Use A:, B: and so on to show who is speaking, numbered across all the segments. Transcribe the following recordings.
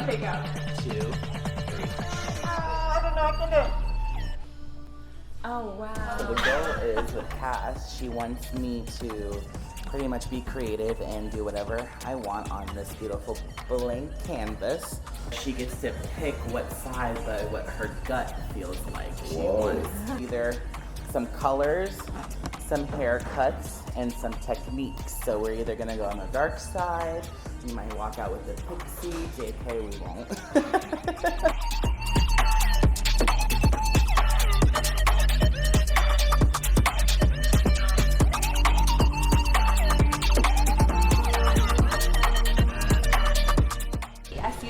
A: Okay, go.
B: 2, 3.
A: I don't know, I can do it. Oh, wow.
B: So the goal is with Cass, she wants me to pretty much be creative and do whatever I want on this beautiful blank canvas. She gets to pick what size, but what her gut feels like. She wants either some colors, some haircuts, and some techniques. So we're either gonna go on the dark side, we might walk out with the pixie, JK, we won't.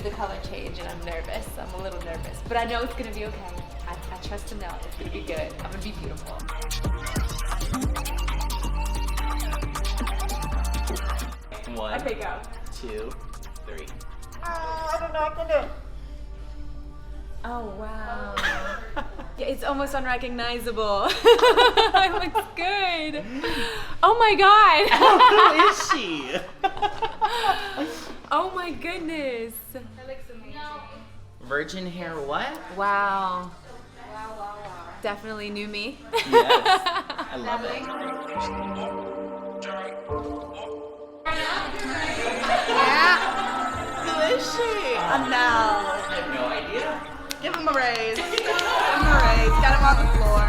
A: The color change and I'm nervous. I'm a little nervous, but I know it's gonna be okay. I trust to know it's gonna be good. I'm gonna be beautiful.
B: 1,
A: Okay, go.
B: 2, 3.
A: I don't know, I can do it. Oh, wow. Yeah, it's almost unrecognizable. It looks good. Oh my God.
B: Who is she?
A: Oh my goodness. That looks amazing.
B: Virgin hair what?
A: Wow. Wow. Definitely new me.
B: Yes, I love it.
A: Yeah.
B: Who is she?
A: No.
B: I have no idea.
A: Give him a raise. Give him a raise. Got him on the floor.